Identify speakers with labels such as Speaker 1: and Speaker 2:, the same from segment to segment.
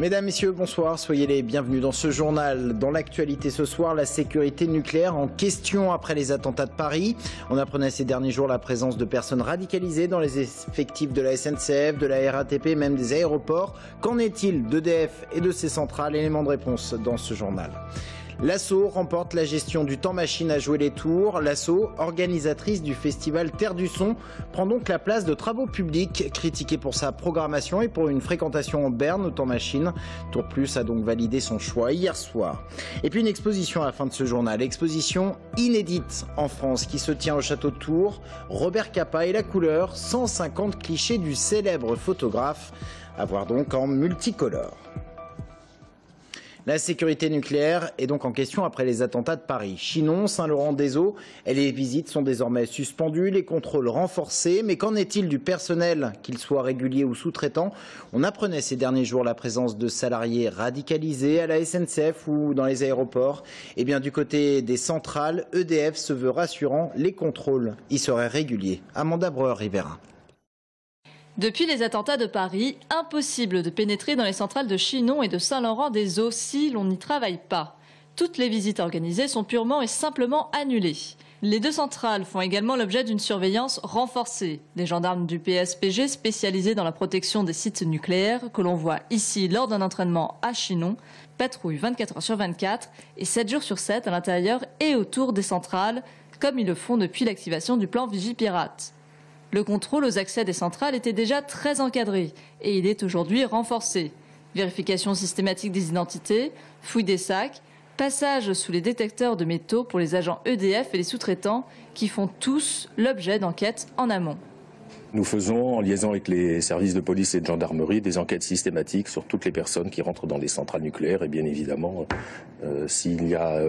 Speaker 1: Mesdames, Messieurs, bonsoir, soyez les bienvenus dans ce journal. Dans l'actualité ce soir, la sécurité nucléaire en question après les attentats de Paris. On apprenait ces derniers jours la présence de personnes radicalisées dans les effectifs de la SNCF, de la RATP, même des aéroports. Qu'en est-il d'EDF et de ses centrales? Élément de réponse dans ce journal. L'Asso remporte la gestion du temps machine à jouer les tours. L'Asso, organisatrice du festival Terre du Son, prend donc la place de travaux publics, critiquée pour sa programmation et pour une fréquentation en berne au temps machine. Tour Plus a donc validé son choix hier soir. Et puis une exposition à la fin de ce journal, exposition inédite en France qui se tient au château de Tours. Robert Capa et la couleur, 150 clichés du célèbre photographe, à voir donc en multicolore. La sécurité nucléaire est donc en question après les attentats de Paris. Chinon, Saint-Laurent-des-Eaux et les visites sont désormais suspendues, les contrôles renforcés. Mais qu'en est-il du personnel, qu'il soit régulier ou sous-traitant? On apprenait ces derniers jours la présence de salariés radicalisés à la SNCF ou dans les aéroports. Et bien du côté des centrales, EDF se veut rassurant, les contrôles y seraient réguliers. Amanda Breuer-Rivera.
Speaker 2: Depuis les attentats de Paris, impossible de pénétrer dans les centrales de Chinon et de Saint-Laurent-des-Eaux si l'on n'y travaille pas. Toutes les visites organisées sont purement et simplement annulées. Les deux centrales font également l'objet d'une surveillance renforcée. Des gendarmes du PSPG spécialisés dans la protection des sites nucléaires, que l'on voit ici lors d'un entraînement à Chinon, patrouillent 24 heures sur 24 et 7 jours sur 7 à l'intérieur et autour des centrales, comme ils le font depuis l'activation du plan Vigipirate. Le contrôle aux accès des centrales était déjà très encadré et il est aujourd'hui renforcé. Vérification systématique des identités, fouille des sacs, passage sous les détecteurs de métaux pour les agents EDF et les sous-traitants qui font tous l'objet d'enquêtes en amont.
Speaker 3: Nous faisons, en liaison avec les services de police et de gendarmerie, des enquêtes systématiques sur toutes les personnes qui rentrent dans les centrales nucléaires. Et bien évidemment, s'il y a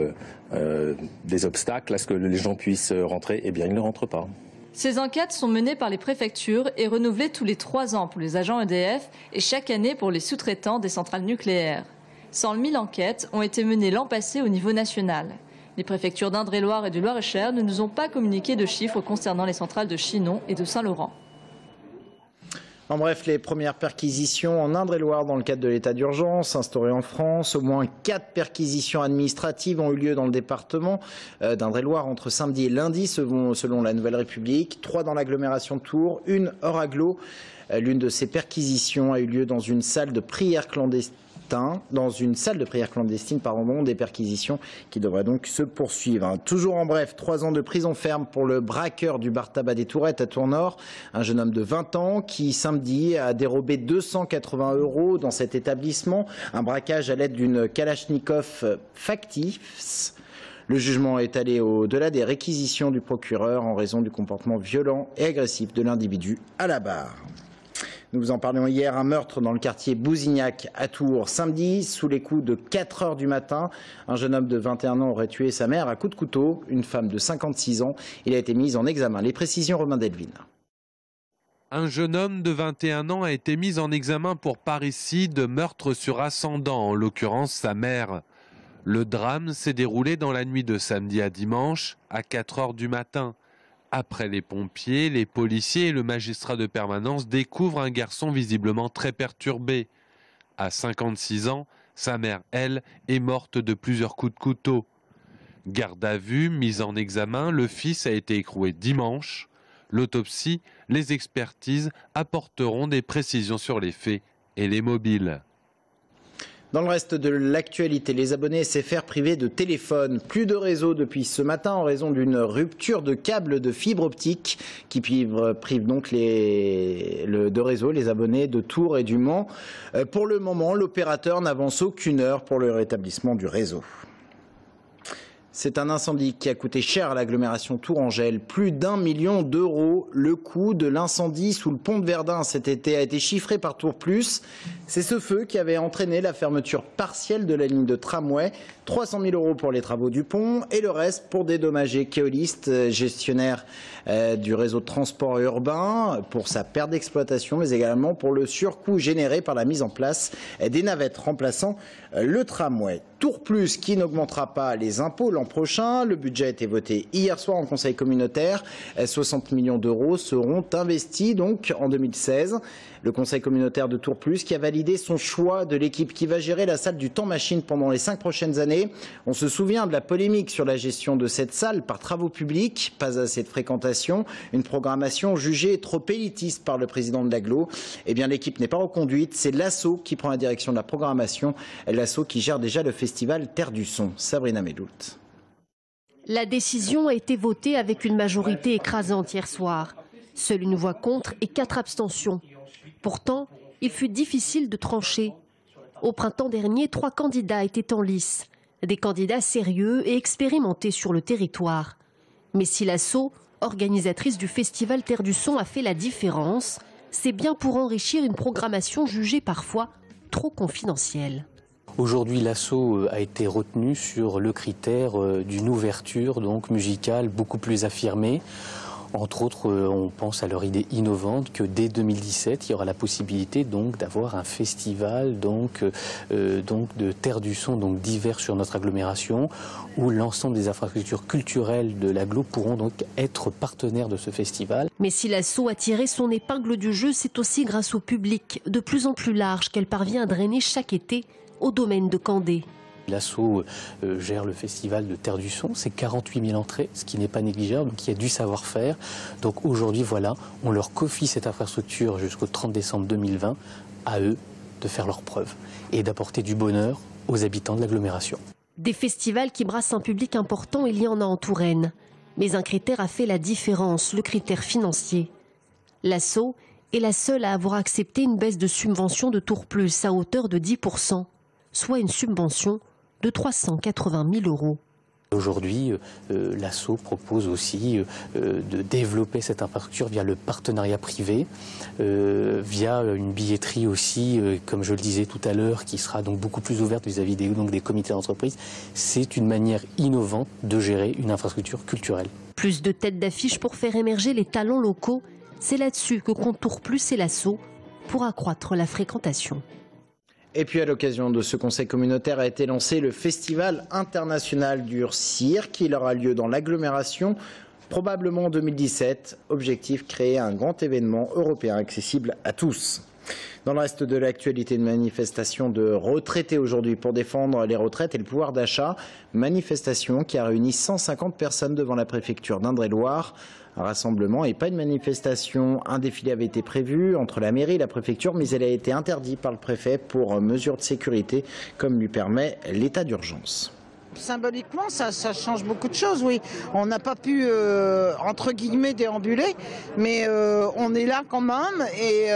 Speaker 3: des obstacles à ce que les gens puissent rentrer, eh bien ils ne rentrent pas.
Speaker 2: Ces enquêtes sont menées par les préfectures et renouvelées tous les 3 ans pour les agents EDF et chaque année pour les sous-traitants des centrales nucléaires. 100 000 enquêtes ont été menées l'an passé au niveau national. Les préfectures d'Indre-et-Loire et du Loir-et-Cher ne nous ont pas communiqué de chiffres concernant les centrales de Chinon et de Saint-Laurent.
Speaker 1: En bref, les premières perquisitions en Indre-et-Loire dans le cadre de l'état d'urgence instauré en France. Au moins 4 perquisitions administratives ont eu lieu dans le département d'Indre-et-Loire entre samedi et lundi, selon la Nouvelle République. 3 dans l'agglomération de Tours, 1 hors agglo. L'une de ces perquisitions a eu lieu dans une salle de prière clandestine. Des perquisitions qui devraient donc se poursuivre. Toujours en bref, 3 ans de prison ferme pour le braqueur du bar tabac des Tourettes à Tournord, un jeune homme de 20 ans qui samedi a dérobé 280 € dans cet établissement, un braquage à l'aide d'une Kalachnikov factice. Le jugement est allé au-delà des réquisitions du procureur en raison du comportement violent et agressif de l'individu à la barre. Nous vous en parlions hier, un meurtre dans le quartier Bousignac à Tours. Samedi, sous les coups de 4 heures du matin, un jeune homme de 21 ans aurait tué sa mère à coups de couteau, une femme de 56 ans. Il a été mis en examen. Les précisions, Romain Delville.
Speaker 4: Un jeune homme de 21 ans a été mis en examen pour parricide, meurtre sur ascendant, en l'occurrence sa mère. Le drame s'est déroulé dans la nuit de samedi à dimanche, à 4 heures du matin. Après les pompiers, les policiers et le magistrat de permanence découvrent un garçon visiblement très perturbé. À 56 ans, sa mère, elle, est morte de plusieurs coups de couteau. Garde à vue, mise en examen, le fils a été écroué dimanche. L'autopsie, les expertises apporteront des précisions sur les faits et les mobiles.
Speaker 1: Dans le reste de l'actualité, les abonnés SFR privés de téléphone. Plus de réseau depuis ce matin en raison d'une rupture de câble de fibre optique qui prive donc de réseau les abonnés de Tours et du Mans. Pour le moment, l'opérateur n'avance aucune heure pour le rétablissement du réseau. C'est un incendie qui a coûté cher à l'agglomération tourangelle, plus d'1 million d'euros. Le coût de l'incendie sous le pont de Verdun cet été a été chiffré par Tour Plus. C'est ce feu qui avait entraîné la fermeture partielle de la ligne de tramway 300 000 € pour les travaux du pont et le reste pour dédommager Keolis, gestionnaire du réseau de transport urbain, pour sa perte d'exploitation, mais également pour le surcoût généré par la mise en place des navettes remplaçant le tramway. Tour Plus qui n'augmentera pas les impôts l'an prochain. Le budget a été voté hier soir en conseil communautaire. 60 millions d'euros seront investis donc en 2016. Le conseil communautaire de Tour Plus qui a validé son choix de l'équipe qui va gérer la salle du Temps Machine pendant les 5 prochaines années. On se souvient de la polémique sur la gestion de cette salle par travaux publics, pas assez de fréquentation, une programmation jugée trop élitiste par le président de l'agglo. Eh bien l'équipe n'est pas reconduite, c'est l'ASSO qui prend la direction de la programmation, l'ASSO qui gère déjà le festival Terre du Son. Sabrina Medoult.
Speaker 5: La décision a été votée avec une majorité écrasante hier soir. Seule une voix contre et 4 abstentions. Pourtant, il fut difficile de trancher. Au printemps dernier, 3 candidats étaient en lice. Des candidats sérieux et expérimentés sur le territoire. Mais si l'ASSO, organisatrice du festival Terre du Son, a fait la différence, c'est bien pour enrichir une programmation jugée parfois trop confidentielle.
Speaker 6: Aujourd'hui, l'ASSO a été retenu sur le critère d'une ouverture donc musicale beaucoup plus affirmée. Entre autres, on pense à leur idée innovante que dès 2017, il y aura la possibilité donc d'avoir un festival donc de Terre du Son donc divers sur notre agglomération, où l'ensemble des infrastructures culturelles de l'agglo pourront donc être partenaires de ce festival.
Speaker 5: Mais si l'ASSO a tiré son épingle du jeu, c'est aussi grâce au public de plus en plus large qu'elle parvient à drainer chaque été au domaine de Candé.
Speaker 6: L'ASSO gère le festival de Terre du Son, c'est 48 000 entrées, ce qui n'est pas négligeable, donc il y a du savoir-faire. Donc aujourd'hui, voilà, on leur confie cette infrastructure jusqu'au 30 décembre 2020, à eux de faire leurs preuves et d'apporter du bonheur aux habitants de l'agglomération.
Speaker 5: Des festivals qui brassent un public important, il y en a en Touraine. Mais un critère a fait la différence, le critère financier. L'ASSO est la seule à avoir accepté une baisse de subvention de Tour Plus à hauteur de 10%, soit une subvention de 380 000 €.
Speaker 6: Aujourd'hui, l'ASSO propose aussi de développer cette infrastructure via le partenariat privé, via une billetterie aussi, comme je le disais tout à l'heure, qui sera donc beaucoup plus ouverte vis-à-vis des comités d'entreprise. C'est une manière innovante de gérer une infrastructure culturelle.
Speaker 5: Plus de têtes d'affiche pour faire émerger les talents locaux, c'est là-dessus que compte Tour Plus et l'ASSO pour accroître la fréquentation.
Speaker 1: Et puis à l'occasion de ce conseil communautaire a été lancé le Festival international du cirque qui aura lieu dans l'agglomération probablement en 2017. Objectif, créer un grand événement européen accessible à tous. Dans le reste de l'actualité, une manifestation de retraités aujourd'hui pour défendre les retraites et le pouvoir d'achat. Manifestation qui a réuni 150 personnes devant la préfecture d'Indre-et-Loire. Un rassemblement et pas une manifestation. Un défilé avait été prévu entre la mairie et la préfecture, mais elle a été interdite par le préfet pour mesure de sécurité, comme lui permet l'état d'urgence.
Speaker 7: Symboliquement, ça change beaucoup de choses, oui. On n'a pas pu, entre guillemets, déambuler, mais on est là quand même et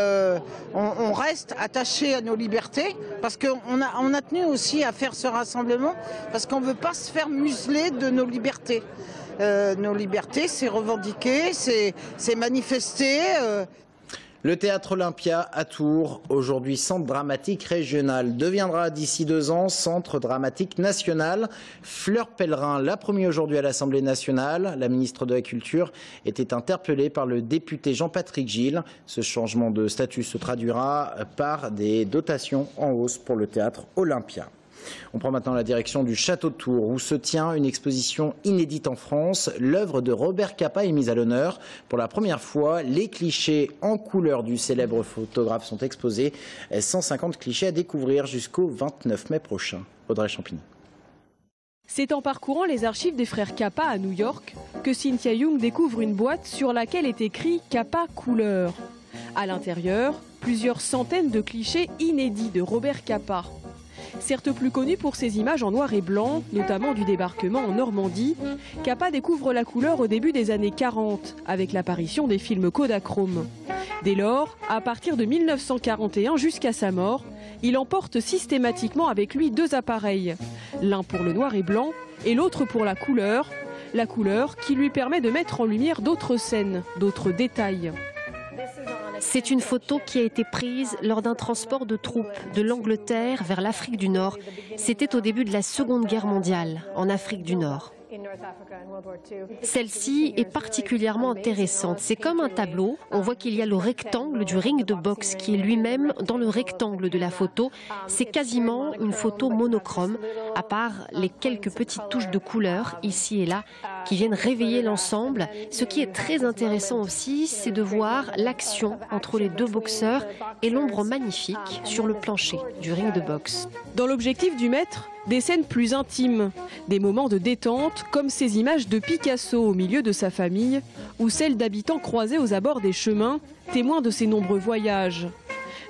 Speaker 7: on reste attaché à nos libertés parce qu'on a tenu aussi à faire ce rassemblement parce qu'on ne veut pas se faire museler de nos libertés. Nos libertés, c'est revendiquer, c'est manifester.
Speaker 1: Le Théâtre Olympia à Tours, aujourd'hui centre dramatique régional, deviendra d'ici 2 ans centre dramatique national. Fleur Pellerin l'a promis aujourd'hui à l'Assemblée nationale. La ministre de la Culture était interpellée par le député Jean-Patrick Gilles. Ce changement de statut se traduira par des dotations en hausse pour le Théâtre Olympia. On prend maintenant la direction du Château de Tours où se tient une exposition inédite en France. L'œuvre de Robert Capa est mise à l'honneur. Pour la première fois, les clichés en couleur du célèbre photographe sont exposés. 150 clichés à découvrir jusqu'au 29 mai prochain. Audrey Champigny.
Speaker 8: C'est en parcourant les archives des frères Capa à New York que Cynthia Young découvre une boîte sur laquelle est écrit Capa couleur. À l'intérieur, plusieurs centaines de clichés inédits de Robert Capa. Certes plus connu pour ses images en noir et blanc, notamment du débarquement en Normandie, Capa découvre la couleur au début des années 40, avec l'apparition des films Kodachrome. Dès lors, à partir de 1941 jusqu'à sa mort, il emporte systématiquement avec lui 2 appareils, l'un pour le noir et blanc et l'autre pour la couleur qui lui permet de mettre en lumière d'autres scènes, d'autres détails.
Speaker 5: C'est une photo qui a été prise lors d'un transport de troupes de l'Angleterre vers l'Afrique du Nord. C'était au début de la Seconde Guerre mondiale, en Afrique du Nord. Celle-ci est particulièrement intéressante. C'est comme un tableau. On voit qu'il y a le rectangle du ring de boxe qui est lui-même dans le rectangle de la photo. C'est quasiment une photo monochrome, à part les quelques petites touches de couleur ici et là qui viennent réveiller l'ensemble. Ce qui est très intéressant aussi, c'est de voir l'action entre les deux boxeurs et l'ombre magnifique sur le plancher du ring de boxe.
Speaker 8: Dans l'objectif du maître, des scènes plus intimes, des moments de détente comme ces images de Picasso au milieu de sa famille ou celles d'habitants croisés aux abords des chemins, témoins de ses nombreux voyages.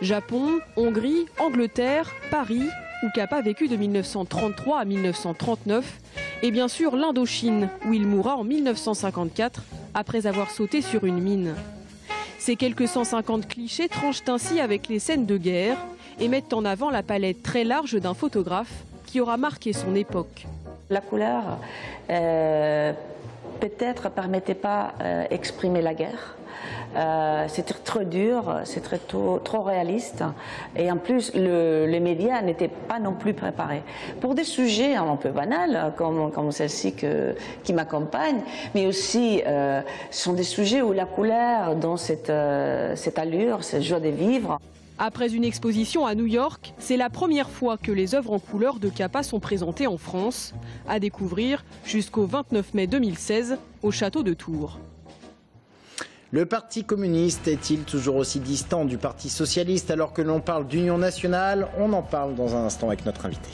Speaker 8: Japon, Hongrie, Angleterre, Paris, où Capa a vécu de 1933 à 1939, et bien sûr l'Indochine, où il mourra en 1954 après avoir sauté sur une mine. Ces quelques 150 clichés tranchent ainsi avec les scènes de guerre et mettent en avant la palette très large d'un photographe qui aura marqué son époque.
Speaker 9: La couleur, peut-être, ne permettait pas d'exprimer la guerre. C'était trop dur, c'était trop réaliste. Et en plus, les médias n'étaient pas non plus préparés. Pour des sujets un peu banals, comme celle-ci qui m'accompagne, mais aussi, ce sont des sujets où la couleur, dans cette allure, cette joie de vivre.
Speaker 8: Après une exposition à New York, c'est la première fois que les œuvres en couleur de Capa sont présentées en France, à découvrir jusqu'au 29 mai 2016 au château de Tours.
Speaker 1: Le Parti communiste est-il toujours aussi distant du Parti socialiste alors que l'on parle d'union nationale? On en parle dans un instant avec notre invité.